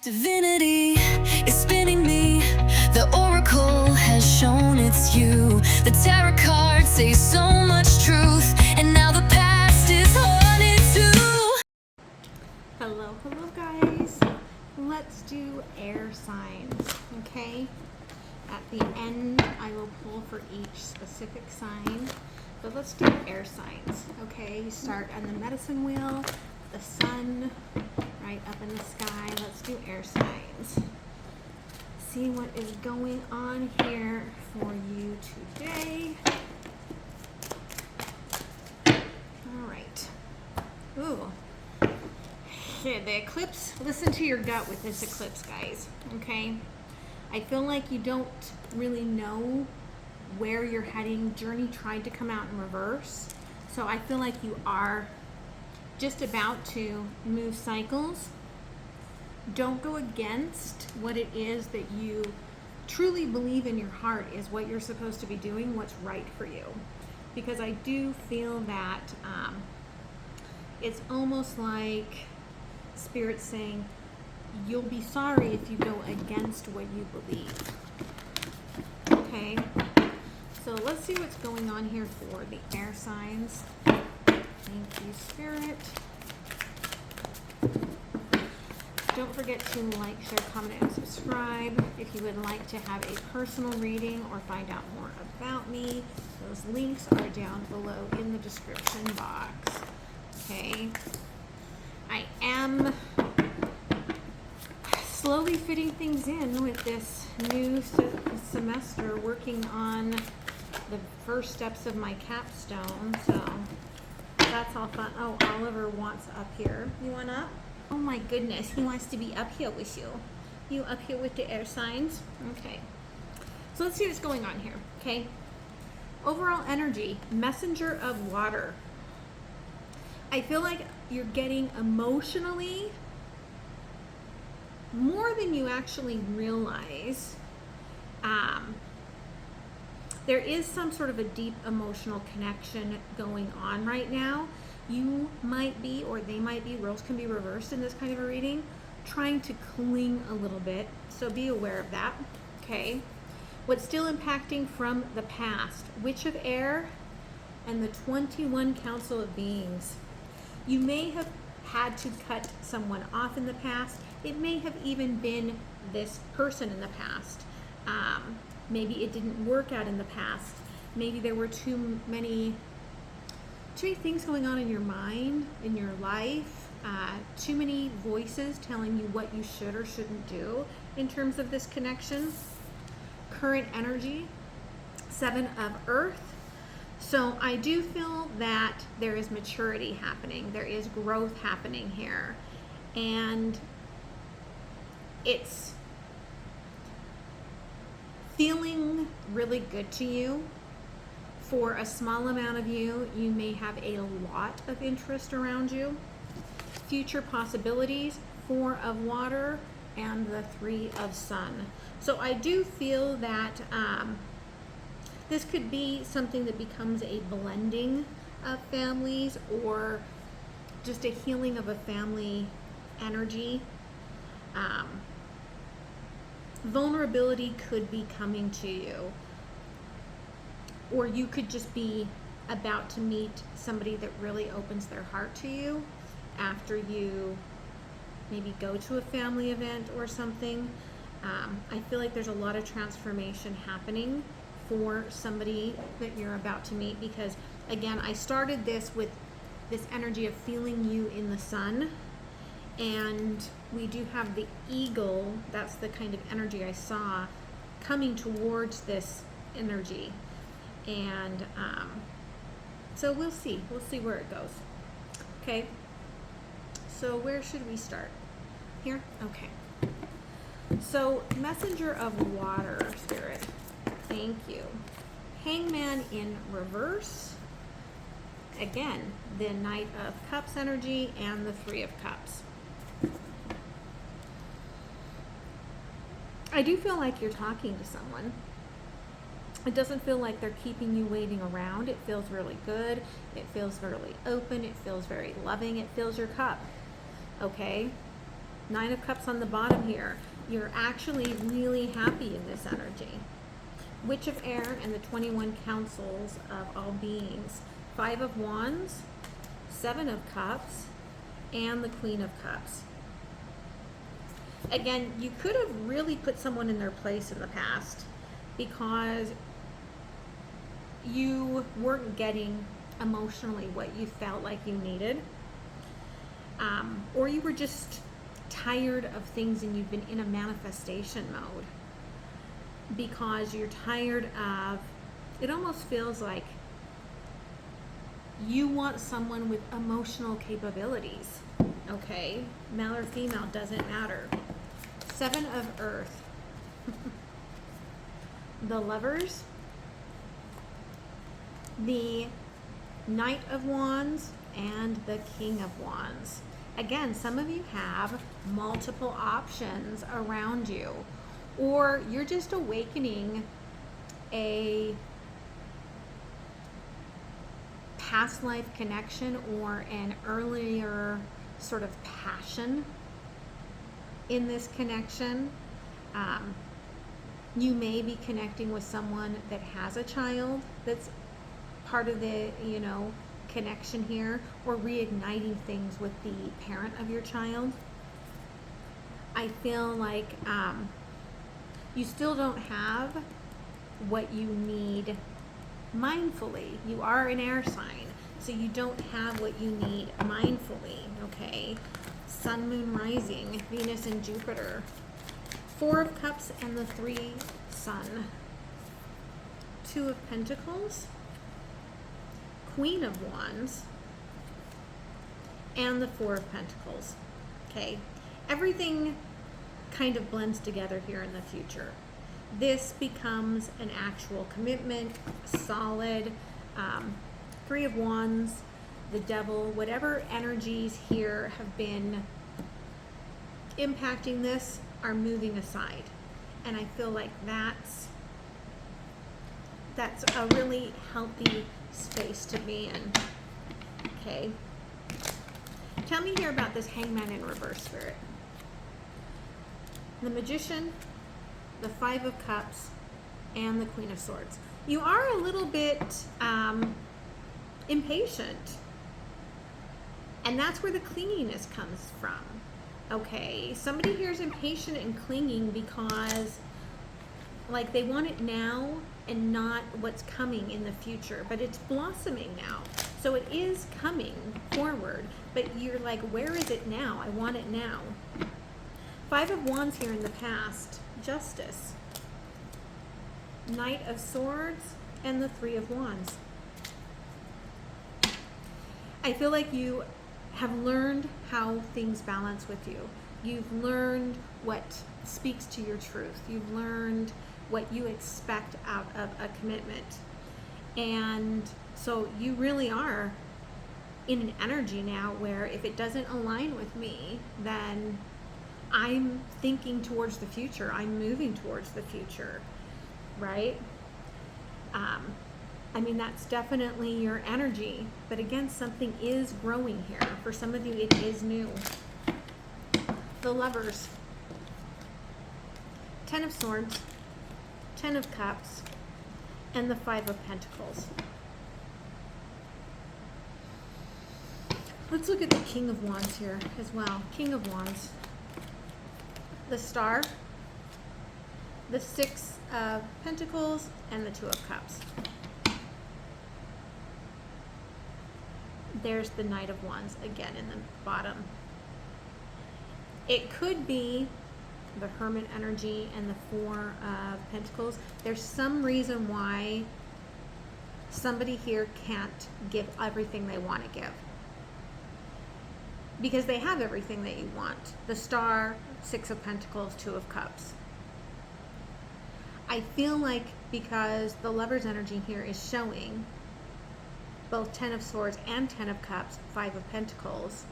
Divinity is spinning me. The oracle has shown it's you. The tarot cards say so much truth, and now the past is haunted too. Hello guys. Let's do air signs, okay? At the end, I will pull for each specific sign, but let's do air signs, okay? You start on the medicine wheel, the sun, right up in the sky. Let's do air signs. See what is going on here for you today. All right. Ooh. Okay, the eclipse, listen to your gut with this eclipse, guys, okay? I feel like you don't really know where you're heading. Journey tried to come out in reverse. So I feel like you are just about to move cycles. Don't go against what it is that you truly believe in your heart is what you're supposed to be doing, what's right for you. Because I do feel that it's almost like Spirit saying, you'll be sorry if you go against what you believe. Okay, so let's see what's going on here for the air signs. Thank you, Spirit. Don't forget to like, share, comment, and subscribe. If you would like to have a personal reading or find out more about me, those links are down below in the description box. Okay, I am slowly fitting things in with this new semester, working on the first steps of my capstone, so that's all fun. Oh, Oliver wants up here. You want up? Oh my goodness, he wants to be up here with you. You up here with the air signs? Okay. So let's see what's going on here, okay? Overall energy, messenger of water. I feel like you're getting emotionally more than you actually realize. There is some sort of a deep emotional connection going on right now. You might be, or they might be, roles can be reversed in this kind of a reading, trying to cling a little bit. So be aware of that, okay? What's still impacting from the past? Witch of Air and the 21 Council of Beings. You may have had to cut someone off in the past. It may have even been this person in the past. Maybe it didn't work out in the past. Maybe there were too many things going on in your mind, in your life, too many voices telling you what you should or shouldn't do in terms of this connection. Current energy, 7 of Earth. So I do feel that there is maturity happening. There is growth happening here. And it's feeling really good to you. For a small amount of you, you may have a lot of interest around you. Future possibilities, 4 of Water and the 3 of Sun. So I do feel that this could be something that becomes a blending of families or just a healing of a family energy. Vulnerability could be coming to you. Or you could just be about to meet somebody that really opens their heart to you after you maybe go to a family event or something. I feel like there's a lot of transformation happening for somebody that you're about to meet, because again, I started this with this energy of feeling you in the sun, and we do have the eagle. That's the kind of energy I saw coming towards this energy. And so we'll see where it goes. Okay, so where should we start? Here? Okay. So messenger of water, Spirit, thank you. Hangman in reverse. Again, the Knight of Cups energy and the 3 of Cups. I do feel like you're talking to someone. It doesn't feel like they're keeping you waiting around. It feels really good. It feels really open. It feels very loving. It fills your cup. Okay? Nine of Cups on the bottom here. You're actually really happy in this energy. Witch of Air and the 21 councils of all beings. Five of Wands, Seven of Cups, and the Queen of Cups. Again, you could have really put someone in their place in the past because you weren't getting emotionally what you felt like you needed. Or you were just tired of things and you've been in a manifestation mode because you're tired of, it almost feels like you want someone with emotional capabilities, okay? Male or female, doesn't matter. Seven of Earth. The Lovers. The Knight of Wands and the King of Wands. Again, some of you have multiple options around you, or you're just awakening a past life connection or an earlier sort of passion in this connection. You may be connecting with someone that has a child that's part of the, connection here, or reigniting things with the parent of your child. I feel like you still don't have what you need mindfully. You are an air sign, so you don't have what you need mindfully, okay? Sun, Moon, Rising, Venus and Jupiter. Four of Cups and the Three, Sun. Two of Pentacles, Queen of Wands, and the Four of Pentacles. Okay, everything kind of blends together here in the future. This becomes an actual commitment, solid. Three of Wands, the Devil, whatever energies here have been impacting this are moving aside. And I feel like that's a really healthy space to be in. Okay. Tell me here about this Hangman in reverse, Spirit. The Magician, the Five of Cups, and the Queen of Swords. You are a little bit impatient. And that's where the clinginess comes from. Okay, somebody here is impatient and clinging because like they want it now and not what's coming in the future, but it's blossoming now. So it is coming forward, but you're like, where is it now? I want it now. Five of Wands here in the past, Justice, Knight of Swords, and the Three of Wands. I feel like you have learned how things balance with you. You've learned what speaks to your truth. You've learned what you expect out of a commitment. And so you really are in an energy now where if it doesn't align with me, then I'm thinking towards the future. I'm moving towards the future, right? I mean, that's definitely your energy. But again, something is growing here. For some of you, it is new. The Lovers. Ten of Swords, Ten of Cups, and the Five of Pentacles. Let's look at the King of Wands here as well. King of Wands. The Star, the Six of Pentacles, and the Two of Cups. There's the Knight of Wands again in the bottom. It could be the Hermit energy and the Four of Pentacles. There's some reason why somebody here can't give everything they want to give, because they have everything that you want. The Star, Six of Pentacles, Two of Cups. I feel like because the Lover's energy here is showing both Ten of Swords and Ten of Cups, Five of Pentacles,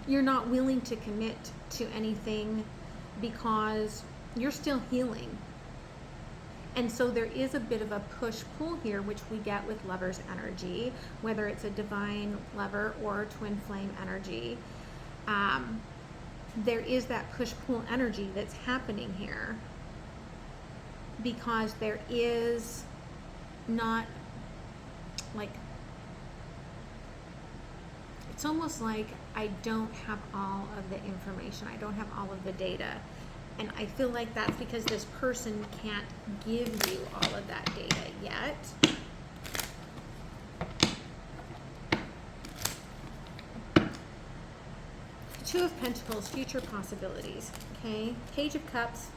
you're not willing to commit to anything because you're still healing. And so there is a bit of a push-pull here, which we get with Lover's energy, whether it's a divine lover or twin flame energy. there is that push-pull energy that's happening here, because there is not, like, it's almost like I don't have all of the information. I don't have all of the data. And I feel like that's because this person can't give you all of that data yet. Two of Pentacles, future possibilities. Okay, Page of Cups,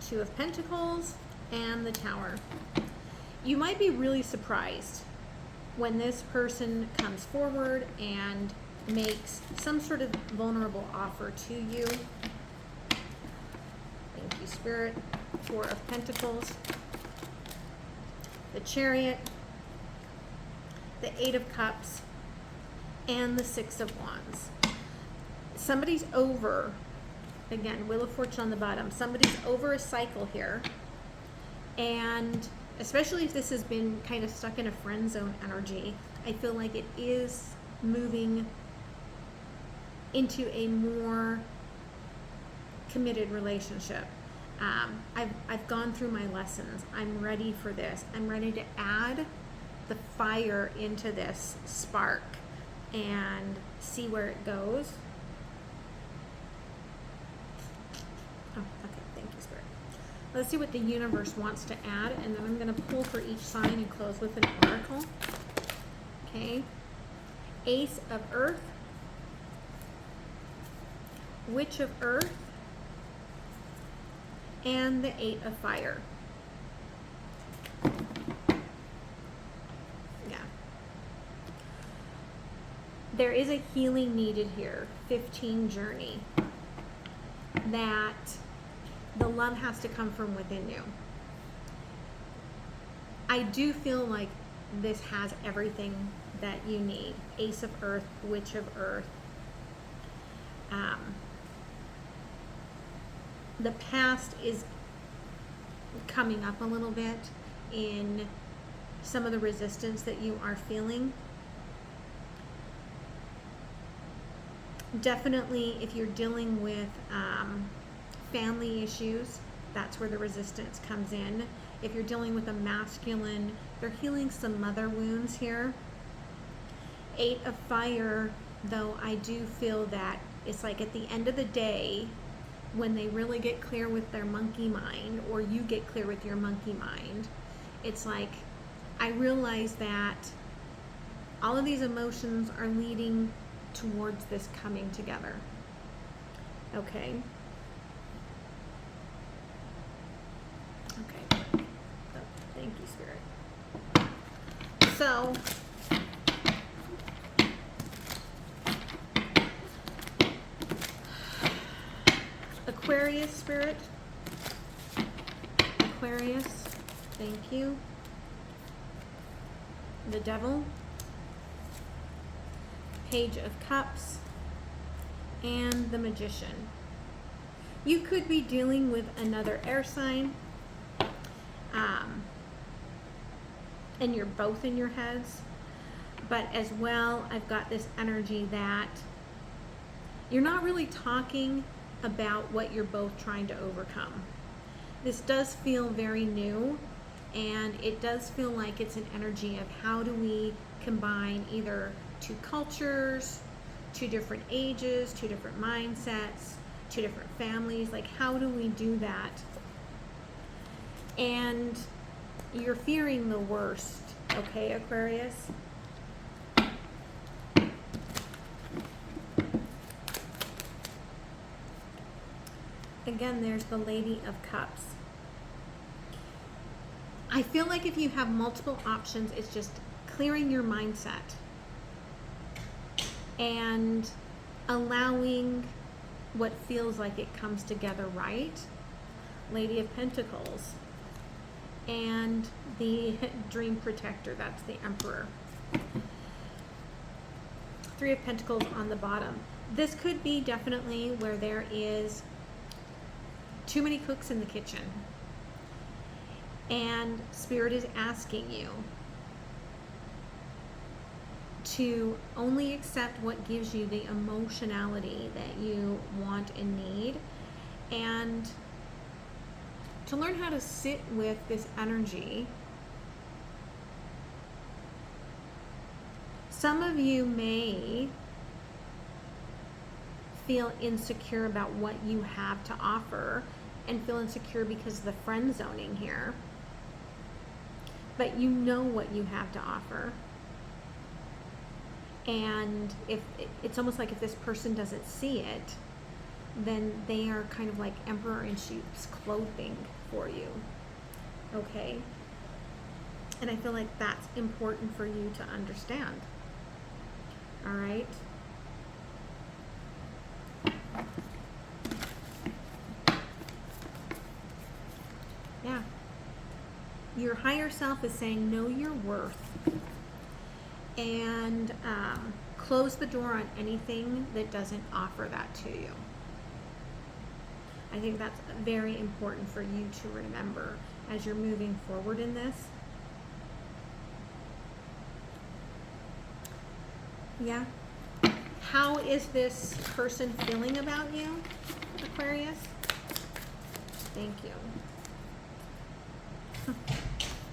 Two of Pentacles, and the Tower. You might be really surprised when this person comes forward and makes some sort of vulnerable offer to you. Thank you, Spirit. Four of Pentacles, the Chariot, the Eight of Cups, and the Six of Wands. Somebody's over, again, Wheel of Fortune on the bottom, somebody's over a cycle here, and especially if this has been kind of stuck in a friend zone energy, I feel like it is moving into a more committed relationship. I've gone through my lessons. I'm ready for this. I'm ready to add the fire into this spark and see where it goes. Oh, okay, thank you, Spirit. Let's see what the universe wants to add, and then I'm going to pull for each sign and close with an oracle. Okay. Ace of Earth, Witch of Earth, and the Eight of Fire. Yeah. There is a healing needed here. 15 journey. That the love has to come from within you. I do feel like this has everything that you need. Ace of Earth, Witch of Earth. The past is coming up a little bit in some of the resistance that you are feeling. Definitely, if you're dealing with family issues, that's where the resistance comes in. If you're dealing with a masculine, they're healing some mother wounds here. Eight of Fire, though, I do feel that it's like at the end of the day, when they really get clear with their monkey mind, or you get clear with your monkey mind, it's like, I realize that all of these emotions are leading towards this coming together. Okay. Okay. Oh, thank you, Spirit. So, Aquarius, Spirit. Aquarius, thank you. The Devil, Page of Cups, and the Magician. You could be dealing with another air sign, and you're both in your heads, but as well, I've got this energy that you're not really talking about what you're both trying to overcome. This does feel very new, and it does feel like it's an energy of how do we combine either two cultures, two different ages, two different mindsets, two different families. Like, how do we do that? And you're fearing the worst, okay, Aquarius? Again, there's the Lady of Cups. I feel like if you have multiple options, it's just clearing your mindset and allowing what feels like it comes together right. Lady of Pentacles and the Dream Protector, that's the Emperor. Three of Pentacles on the bottom. This could be definitely where there is too many cooks in the kitchen, and Spirit is asking you to only accept what gives you the emotionality that you want and need, and to learn how to sit with this energy. Some of you may feel insecure about what you have to offer and feel insecure because of the friend zoning here. But you know what you have to offer. And if it's almost like if this person doesn't see it, then they are kind of like emperor in sheep's clothing for you. Okay? And I feel like that's important for you to understand. All right? Yeah. Your higher self is saying, know your worth, and close the door on anything that doesn't offer that to you. I think that's very important for you to remember as you're moving forward in this. Yeah. How is this person feeling about you, Aquarius? Thank you.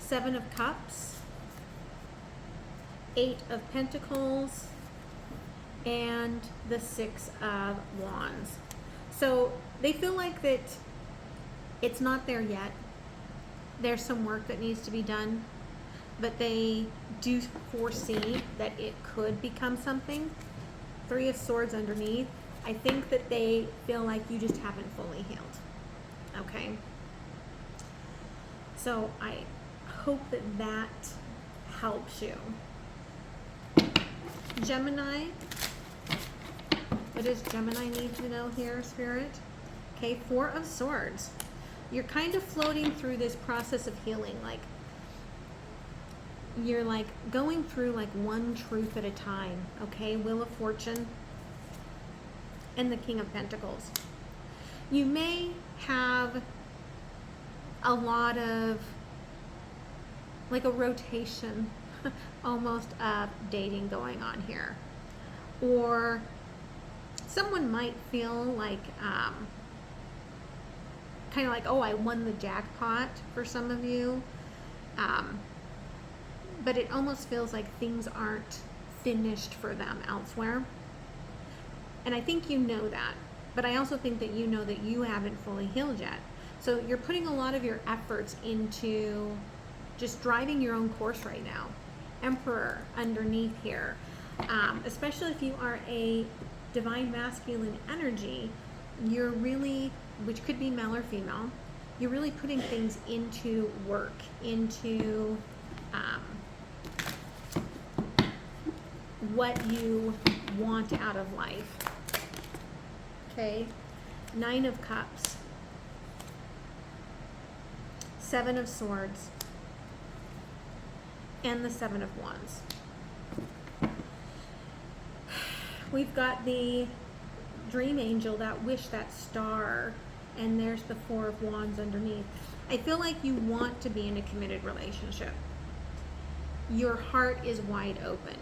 7 of Cups, 8 of Pentacles, and the 6 of Wands. So they feel like that it's not there yet. There's some work that needs to be done, but they do foresee that it could become something. 3 of Swords underneath. I think that they feel like you just haven't fully healed. Okay? So I hope that that helps you. Gemini. What does Gemini need to know here, Spirit? Okay, 4 of Swords. You're kind of floating through this process of healing. Like, you're like going through like one truth at a time. Okay, Wheel of Fortune and the King of Pentacles. You may have a lot of like a rotation almost of dating going on here, or someone might feel like kind of like, oh, I won the jackpot for some of you, but it almost feels like things aren't finished for them elsewhere. And I think you know that, but I also think that you know that you haven't fully healed yet. So you're putting a lot of your efforts into just driving your own course right now. Emperor underneath here. Especially if you are a divine masculine energy, you're really, which could be male or female, you're really putting things into work, into what you want out of life. Okay, 9 of Cups, 7 of Swords, and the 7 of Wands. We've got the dream angel, that wish, that star, and there's the 4 of Wands underneath. I feel like you want to be in a committed relationship. Your heart is wide open.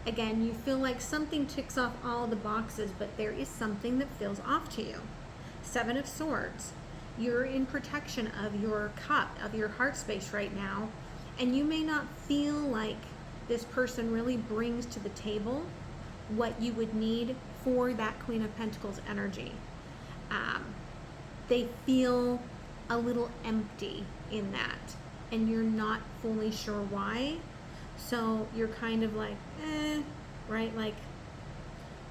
Again, you feel like something ticks off all the boxes, but there is something that feels off to you. 7 of Swords. You're in protection of your cup, of your heart space right now, and you may not feel like this person really brings to the table what you would need for that Queen of Pentacles energy. They feel a little empty in that, and you're not fully sure why. So you're kind of like, right? Like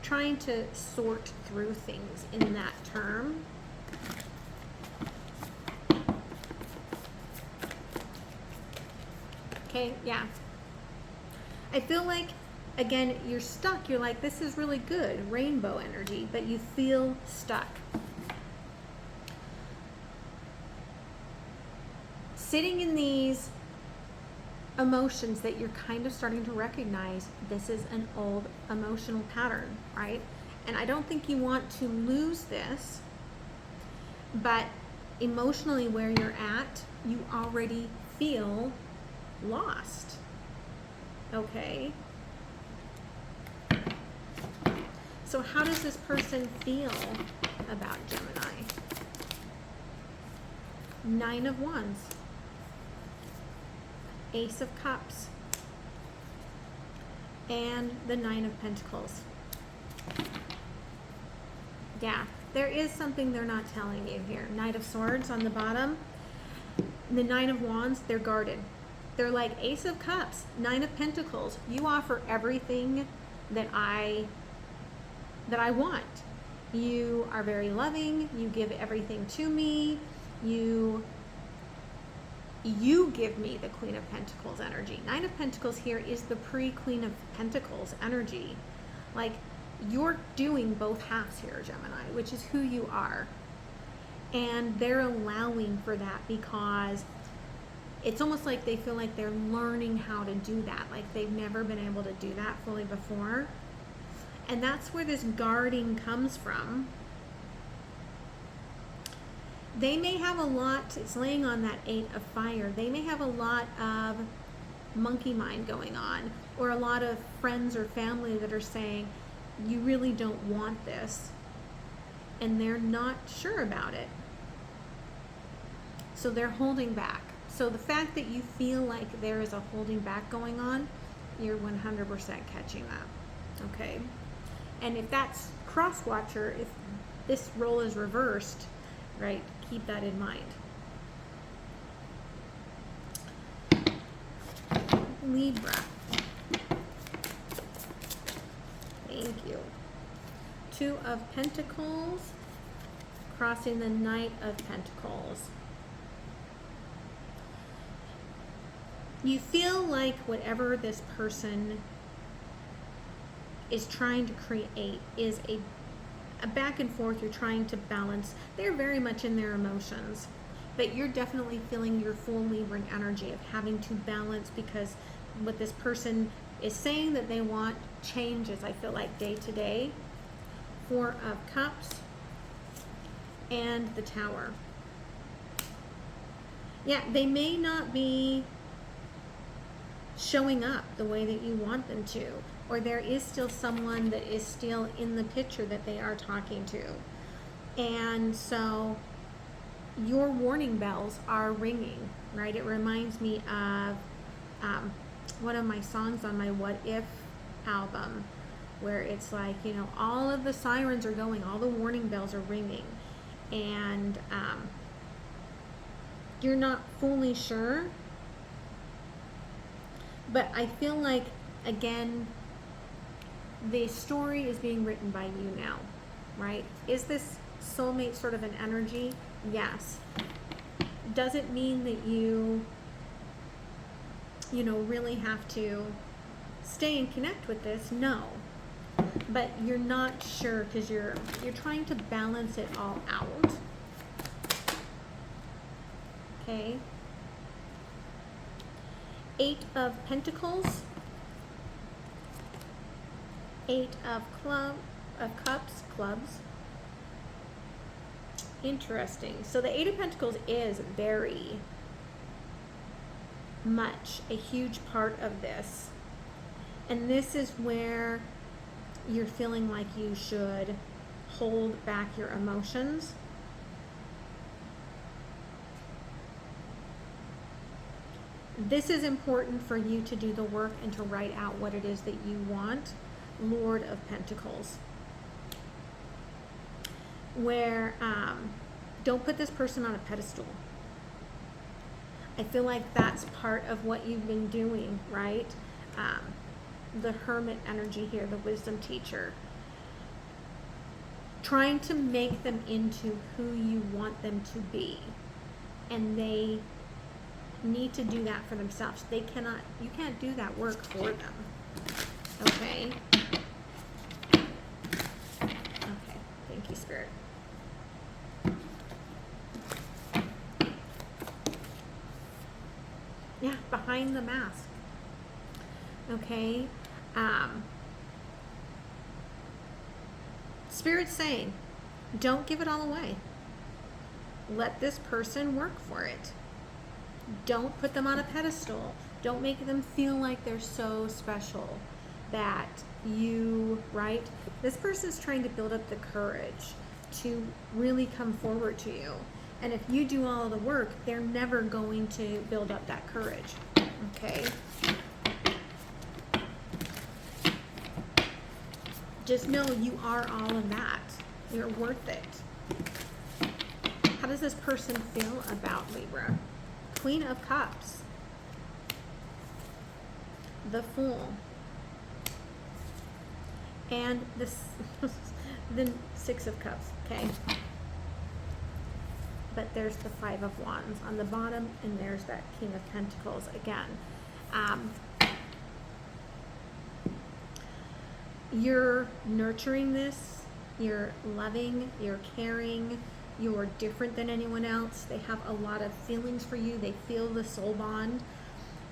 trying to sort through things in that term. Okay, yeah. I feel like, again, you're stuck. You're like, this is really good, rainbow energy, but you feel stuck. Sitting in these emotions that you're kind of starting to recognize, this is an old emotional pattern, right? And I don't think you want to lose this, but emotionally where you're at, you already feel lost. Okay? So how does this person feel about Gemini? 9 of Wands, Ace of Cups, and the 9 of Pentacles. Yeah, there is something they're not telling you here. Knight of Swords on the bottom. The 9 of Wands, they're guarded. They're like Ace of Cups, 9 of Pentacles. You offer everything that I want. You are very loving. You give everything to me. You give me the Queen of Pentacles energy. 9 of Pentacles here is the pre-Queen of Pentacles energy. Like, you're doing both halves here, Gemini, which is who you are. And they're allowing for that because it's almost like they feel like they're learning how to do that. Like they've never been able to do that fully before. And that's where this guarding comes from. They may have a lot, it's laying on that 8 of Fire. They may have a lot of monkey mind going on, or a lot of friends or family that are saying, you really don't want this, and they're not sure about it. So they're holding back. So the fact that you feel like there is a holding back going on, you're 100% catching that, okay? And if that's cross-watcher, if this role is reversed, right, keep that in mind. Libra. Thank you. 2 of Pentacles, crossing the Knight of Pentacles. You feel like whatever this person is trying to create is a back and forth. You're trying to balance. They're very much in their emotions, but you're definitely feeling your full Libran energy of having to balance, because what this person is saying that they want changes, I feel like, day to day. 4 of Cups and the Tower. Yeah, they may not be showing up the way that you want them to, or there is still someone that is still in the picture that they are talking to. And so your warning bells are ringing, right? It reminds me of one of my songs on my What If album, where it's like, you know, all of the sirens are going, all the warning bells are ringing, and you're not fully sure. But I feel like, again, the story is being written by you now, right? Is this soulmate sort of an energy? Yes. Does it mean that you really have to stay and connect with this? No. But you're not sure because you're trying to balance it all out. Okay. 8 of Pentacles, 8 of Cups, clubs. Interesting. So the 8 of Pentacles is very much a huge part of this. And this is where you're feeling like you should hold back your emotions. This is important for you to do the work and to write out what it is that you want. Lord of Pentacles. Where don't put this person on a pedestal. I feel like that's part of what you've been doing, right? The Hermit energy here, the wisdom teacher. Trying to make them into who you want them to be. And they need to do that for themselves. You can't do that work for them. Okay? Okay, thank you, Spirit. Yeah, behind the mask. Okay? Spirit's saying, don't give it all away. Let this person work for it. Don't put them on a pedestal. Don't make them feel like they're so special. that you, right? This person is trying to build up the courage to really come forward to you. And if you do all the work, they're never going to build up that courage. Okay? Just know you are all of that. You're worth it. How does this person feel about Libra? Queen of Cups. The Fool. And this the Six of Cups, okay? But there's the Five of Wands on the bottom, and there's that King of Pentacles again. You're nurturing this, you're loving, you're caring, you're different than anyone else. They have a lot of feelings for you. They feel the soul bond.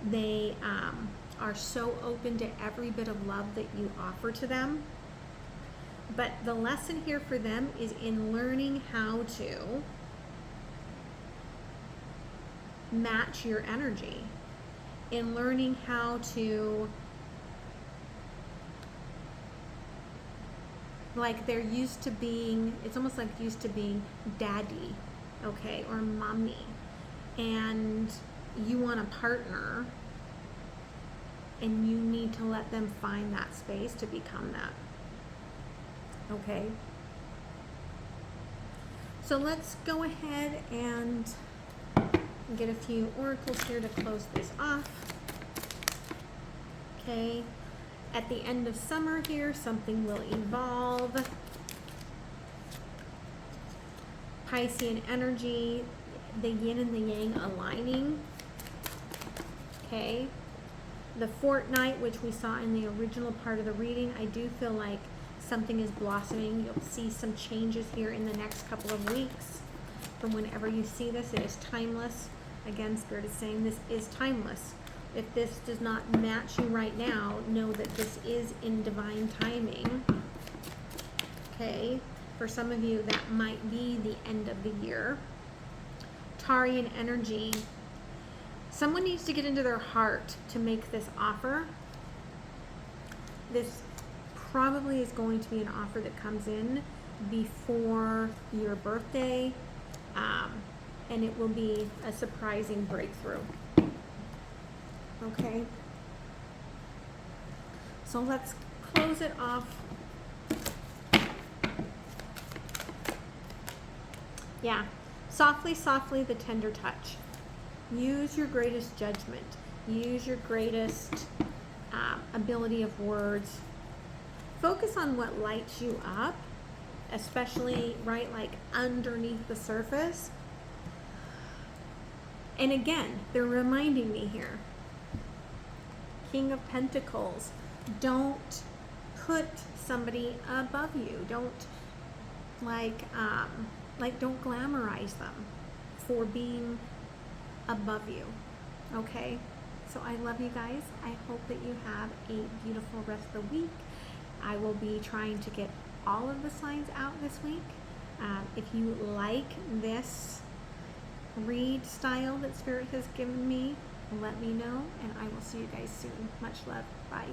They are so open to every bit of love that you offer to them. But the lesson here for them is in learning how to match your energy, in learning how to, like they're used to being, it's almost like used to being daddy, okay, or mommy, and you want a partner, and you need to let them find that space to become that. Okay, so let's go ahead and get a few oracles here to close this off. Okay, at the end of summer here, something will evolve. Piscean energy, the yin and the yang aligning. Okay, the fortnight, which we saw in the original part of the reading, I do feel like something is blossoming. You'll see some changes here in the next couple of weeks. From whenever you see this, it is timeless. Again, Spirit is saying this is timeless. If this does not match you right now, know that this is in divine timing. Okay, for some of you, that might be the end of the year. Tarian energy. Someone needs to get into their heart to make this offer. This probably is going to be an offer that comes in before your birthday, and it will be a surprising breakthrough. Okay, so let's close it off. Yeah, softly, softly, the tender touch. Use your greatest judgment. Use your greatest ability of words. Focus on what lights you up, especially right like underneath the surface. And again, they're reminding me here. King of Pentacles. Don't put somebody above you. Don't don't glamorize them for being above you. Okay? So I love you guys. I hope that you have a beautiful rest of the week. I will be trying to get all of the signs out this week. If you like this read style that Spirit has given me, let me know, and I will see you guys soon. Much love. Bye.